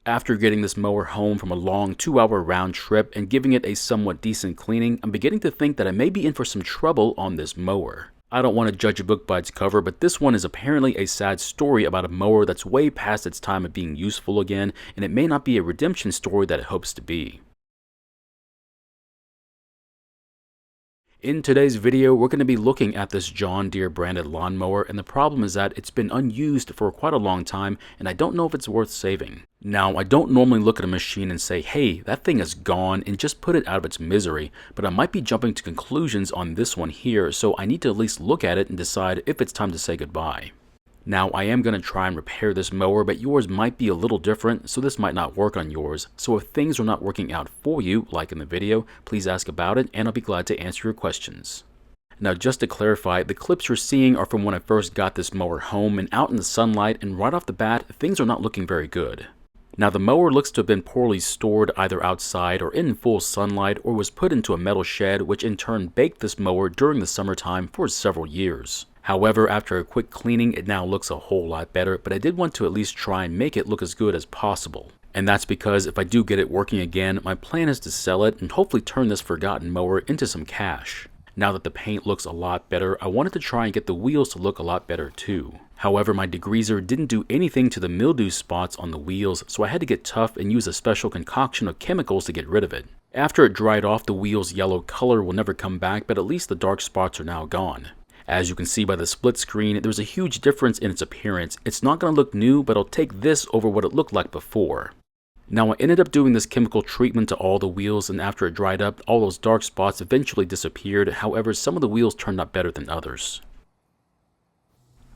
After getting this mower home from a long 2-hour round trip and giving it a somewhat decent cleaning, I'm beginning to think that I may be in for some trouble on this mower. I don't want to judge a book by its cover, but this one is apparently a sad story about a mower that's way past its time of being useful again, and it may not be a redemption story that it hopes to be. In today's video, we're going to be looking at this John Deere branded lawnmower, and the problem is that it's been unused for quite a long time, and I don't know if it's worth saving. Now, I don't normally look at a machine and say, hey, that thing is gone, and just put it out of its misery, but I might be jumping to conclusions on this one here, so I need to at least look at it and decide if it's time to say goodbye. Now, I am going to try and repair this mower, but yours might be a little different, so this might not work on yours. So if things are not working out for you, like in the video, please ask about it, and I'll be glad to answer your questions. Now, just to clarify, the clips you're seeing are from when I first got this mower home and out in the sunlight, and right off the bat, things are not looking very good. Now, the mower looks to have been poorly stored either outside or in full sunlight, or was put into a metal shed, which in turn baked this mower during the summertime for several years. However, after a quick cleaning, it now looks a whole lot better, but I did want to at least try and make it look as good as possible. And that's because if I do get it working again, my plan is to sell it and hopefully turn this forgotten mower into some cash. Now that the paint looks a lot better, I wanted to try and get the wheels to look a lot better too. However, my degreaser didn't do anything to the mildew spots on the wheels, so I had to get tough and use a special concoction of chemicals to get rid of it. After it dried off, the wheel's yellow color will never come back, but at least the dark spots are now gone. As you can see by the split screen, there's a huge difference in its appearance. It's not going to look new, but I'll take this over what it looked like before. Now, I ended up doing this chemical treatment to all the wheels, and after it dried up, all those dark spots eventually disappeared. However, some of the wheels turned out better than others.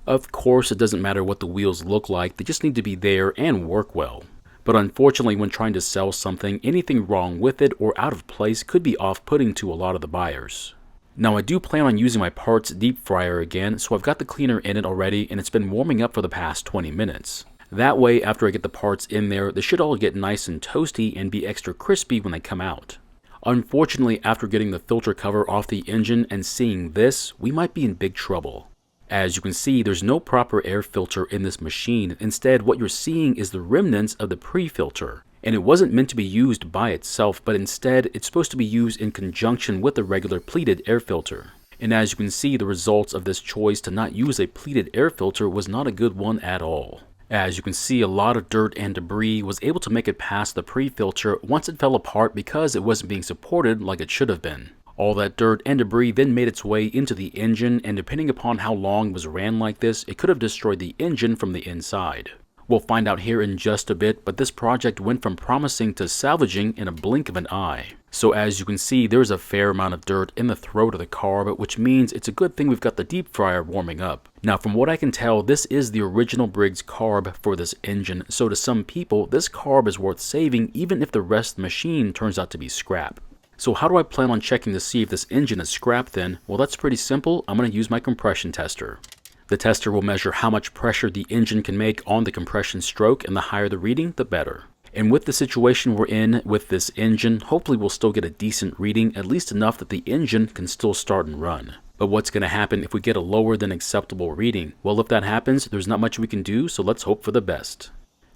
Of course, it doesn't matter what the wheels look like, they just need to be there and work well. But unfortunately, when trying to sell something, anything wrong with it or out of place could be off-putting to a lot of the buyers. Now, I do plan on using my parts deep fryer again, so I've got the cleaner in it already, and it's been warming up for the past 20 minutes. That way, after I get the parts in there, they should all get nice and toasty and be extra crispy when they come out. Unfortunately, after getting the filter cover off the engine and seeing this, we might be in big trouble. As you can see, there's no proper air filter in this machine. Instead, what you're seeing is the remnants of the pre-filter. And it wasn't meant to be used by itself, but instead, it's supposed to be used in conjunction with the regular pleated air filter. And as you can see, the results of this choice to not use a pleated air filter was not a good one at all. As you can see, a lot of dirt and debris was able to make it past the pre-filter once it fell apart because it wasn't being supported like it should have been. All that dirt and debris then made its way into the engine, and depending upon how long it was ran like this, it could have destroyed the engine from the inside. We'll find out here in just a bit, but this project went from promising to salvaging in a blink of an eye. So as you can see, there's a fair amount of dirt in the throat of the carb, which means it's a good thing we've got the deep fryer warming up. Now, from what I can tell, this is the original Briggs carb for this engine, so to some people, this carb is worth saving even if the rest of the machine turns out to be scrap. So how do I plan on checking to see if this engine is scrap then? Well, that's pretty simple. I'm going to use my compression tester. The tester will measure how much pressure the engine can make on the compression stroke, and the higher the reading, the better. And with the situation we're in with this engine, hopefully we'll still get a decent reading, at least enough that the engine can still start and run. But what's going to happen if we get a lower than acceptable reading? Well, if that happens, there's not much we can do, so let's hope for the best.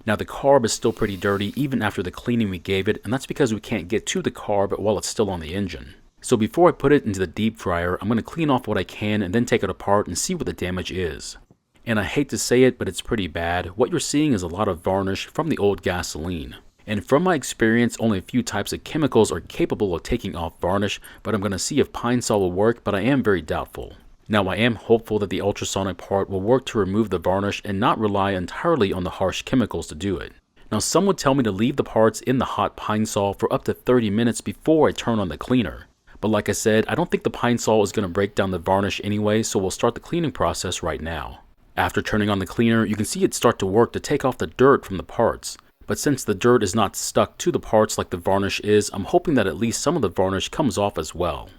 Now, the carb is still pretty dirty even after the cleaning we gave it, and that's because we can't get to the carb while it's still on the engine. So before I put it into the deep fryer, I'm going to clean off what I can and then take it apart and see what the damage is. And I hate to say it, but it's pretty bad. What you're seeing is a lot of varnish from the old gasoline. And from my experience, only a few types of chemicals are capable of taking off varnish, but I'm going to see if Pine Sol will work, but I am very doubtful. Now, I am hopeful that the ultrasonic part will work to remove the varnish and not rely entirely on the harsh chemicals to do it. Now, some would tell me to leave the parts in the hot Pine Sol for up to 30 minutes before I turn on the cleaner. But like I said, I don't think the Pine Sol is going to break down the varnish anyway, so we'll start the cleaning process right now. After turning on the cleaner, you can see it start to work to take off the dirt from the parts. But since the dirt is not stuck to the parts like the varnish is, I'm hoping that at least some of the varnish comes off as well.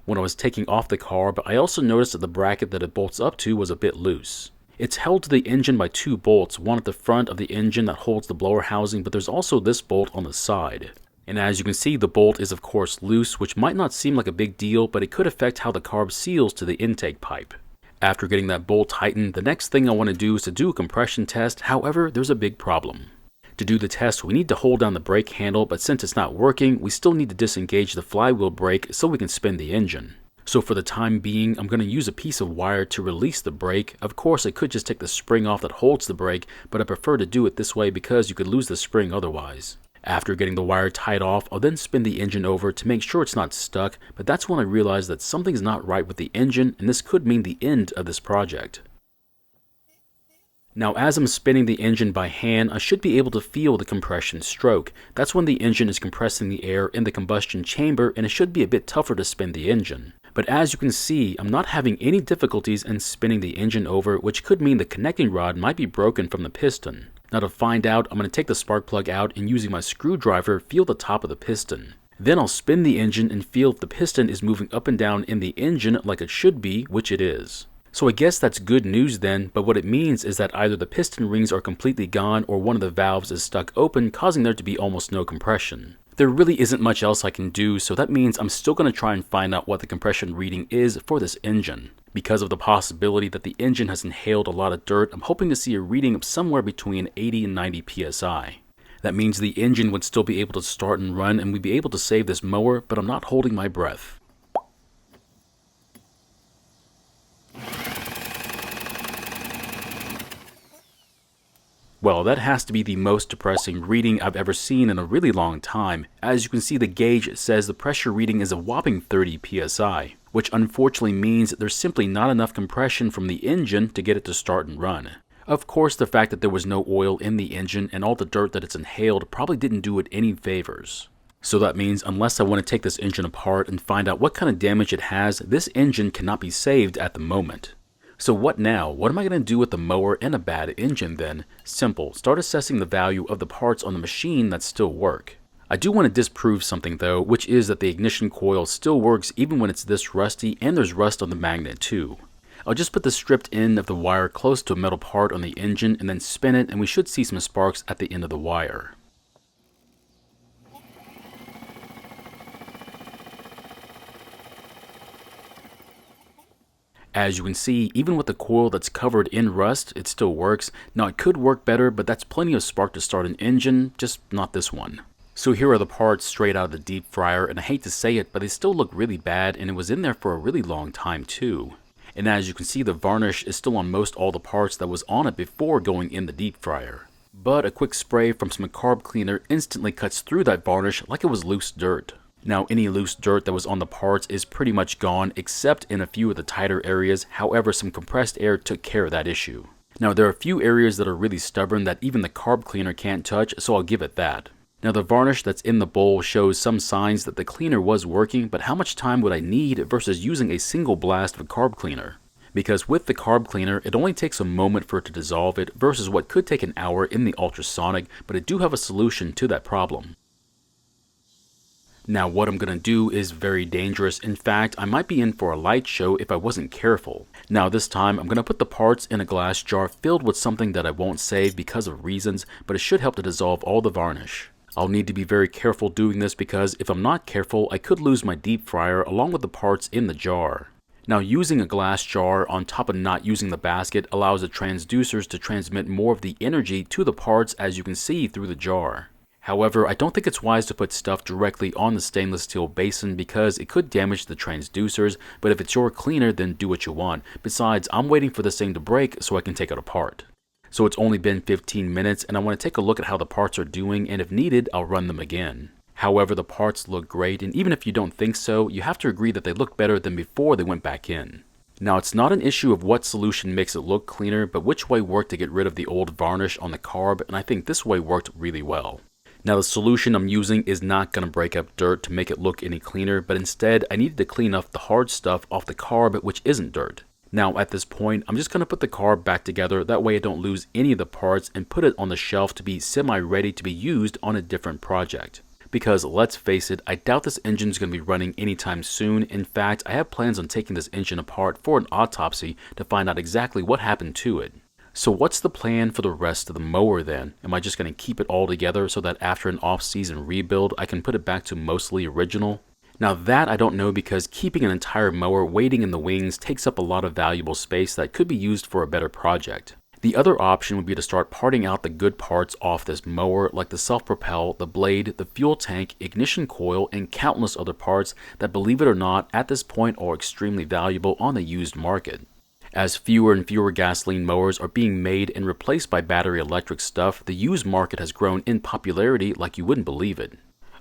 When I was taking off the carb, I also noticed that the bracket that it bolts up to was a bit loose. It's held to the engine by two bolts, one at the front of the engine that holds the blower housing, but there's also this bolt on the side. And as you can see, the bolt is of course loose, which might not seem like a big deal, but it could affect how the carb seals to the intake pipe. After getting that bolt tightened, the next thing I want to do is to do a compression test. However, there's a big problem. To do the test, we need to hold down the brake handle, but since it's not working, we still need to disengage the flywheel brake so we can spin the engine. So for the time being, I'm going to use a piece of wire to release the brake. Of course, I could just take the spring off that holds the brake, but I prefer to do it this way because you could lose the spring otherwise. After getting the wire tied off, I'll then spin the engine over to make sure it's not stuck, but that's when I realized that something's not right with the engine, and this could mean the end of this project. Now as I'm spinning the engine by hand, I should be able to feel the compression stroke. That's when the engine is compressing the air in the combustion chamber, and it should be a bit tougher to spin the engine. But as you can see, I'm not having any difficulties in spinning the engine over, which could mean the connecting rod might be broken from the piston. Now to find out, I'm going to take the spark plug out and using my screwdriver feel the top of the piston. Then I'll spin the engine and feel if the piston is moving up and down in the engine like it should be, which it is. So I guess that's good news then, but what it means is that either the piston rings are completely gone or one of the valves is stuck open, causing there to be almost no compression. There really isn't much else I can do, so that means I'm still going to try and find out what the compression reading is for this engine. Because of the possibility that the engine has inhaled a lot of dirt, I'm hoping to see a reading of somewhere between 80 and 90 psi. That means the engine would still be able to start and run and we'd be able to save this mower, but I'm not holding my breath. Well, that has to be the most depressing reading I've ever seen in a really long time. As you can see, the gauge says the pressure reading is a whopping 30 psi, which unfortunately means there's simply not enough compression from the engine to get it to start and run. Of course, the fact that there was no oil in the engine and all the dirt that it's inhaled probably didn't do it any favors. So that means unless I want to take this engine apart and find out what kind of damage it has, this engine cannot be saved at the moment. So what now? What am I going to do with the mower and a bad engine then? Simple. Start assessing the value of the parts on the machine that still work. I do want to disprove something though, which is that the ignition coil still works even when it's this rusty, and there's rust on the magnet too. I'll just put the stripped end of the wire close to a metal part on the engine and then spin it, and we should see some sparks at the end of the wire. As you can see, even with the coil that's covered in rust, it still works. Now it could work better, but that's plenty of spark to start an engine, just not this one. So here are the parts straight out of the deep fryer, and I hate to say it, but they still look really bad, and it was in there for a really long time too. And as you can see, the varnish is still on most all the parts that was on it before going in the deep fryer. But a quick spray from some carb cleaner instantly cuts through that varnish like it was loose dirt. Now any loose dirt that was on the parts is pretty much gone except in a few of the tighter areas. However, some compressed air took care of that issue. Now there are a few areas that are really stubborn that even the carb cleaner can't touch, so I'll give it that. Now the varnish that's in the bowl shows some signs that the cleaner was working, but how much time would I need versus using a single blast of a carb cleaner? Because with the carb cleaner, it only takes a moment for it to dissolve it versus what could take an hour in the ultrasonic, but I do have a solution to that problem. Now what I'm going to do is very dangerous. In fact, I might be in for a light show if I wasn't careful. Now this time I'm going to put the parts in a glass jar filled with something that I won't save because of reasons, but it should help to dissolve all the varnish. I'll need to be very careful doing this because if I'm not careful, I could lose my deep fryer along with the parts in the jar. Now using a glass jar on top of not using the basket allows the transducers to transmit more of the energy to the parts, as you can see through the jar. However, I don't think it's wise to put stuff directly on the stainless steel basin because it could damage the transducers, but if it's your cleaner, then do what you want. Besides, I'm waiting for this thing to break so I can take it apart. So it's only been 15 minutes and I want to take a look at how the parts are doing, and if needed, I'll run them again. However, the parts look great, and even if you don't think so, you have to agree that they look better than before they went back in. Now it's not an issue of what solution makes it look cleaner, but which way worked to get rid of the old varnish on the carb, and I think this way worked really well. Now the solution I'm using is not going to break up dirt to make it look any cleaner, but instead I needed to clean up the hard stuff off the carb, which isn't dirt. Now at this point, I'm just going to put the carb back together, that way I don't lose any of the parts, and put it on the shelf to be semi-ready to be used on a different project. Because let's face it, I doubt this engine is going to be running anytime soon. In fact, I have plans on taking this engine apart for an autopsy to find out exactly what happened to it. So what's the plan for the rest of the mower then? Am I just going to keep it all together so that after an off-season rebuild, I can put it back to mostly original? Now that I don't know, because keeping an entire mower waiting in the wings takes up a lot of valuable space that could be used for a better project. The other option would be to start parting out the good parts off this mower, like the self-propel, the blade, the fuel tank, ignition coil, and countless other parts that, believe it or not, at this point are extremely valuable on the used market. As fewer and fewer gasoline mowers are being made and replaced by battery electric stuff, the used market has grown in popularity like you wouldn't believe it.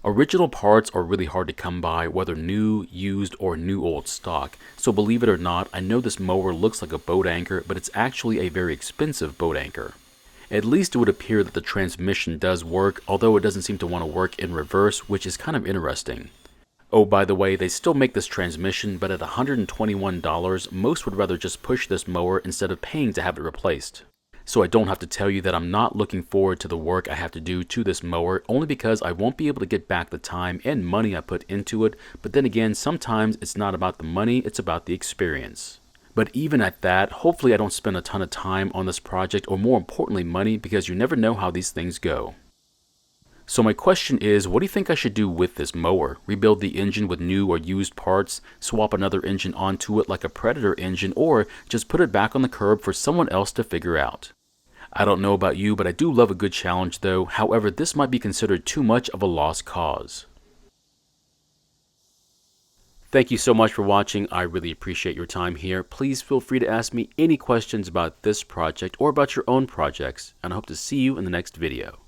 Original parts are really hard to come by, whether new, used, or new old stock, so believe it or not, I know this mower looks like a boat anchor, but it's actually a very expensive boat anchor. At least it would appear that the transmission does work, although it doesn't seem to want to work in reverse, which is kind of interesting. Oh, by the way, they still make this transmission, but at $121, most would rather just push this mower instead of paying to have it replaced. So I don't have to tell you that I'm not looking forward to the work I have to do to this mower, only because I won't be able to get back the time and money I put into it, but then again, sometimes it's not about the money, it's about the experience. But even at that, hopefully I don't spend a ton of time on this project, or more importantly money, because you never know how these things go. So my question is, what do you think I should do with this mower? Rebuild the engine with new or used parts, swap another engine onto it like a Predator engine, or just put it back on the curb for someone else to figure out? I don't know about you, but I do love a good challenge though. However, this might be considered too much of a lost cause. Thank you so much for watching. I really appreciate your time here. Please feel free to ask me any questions about this project or about your own projects, and I hope to see you in the next video.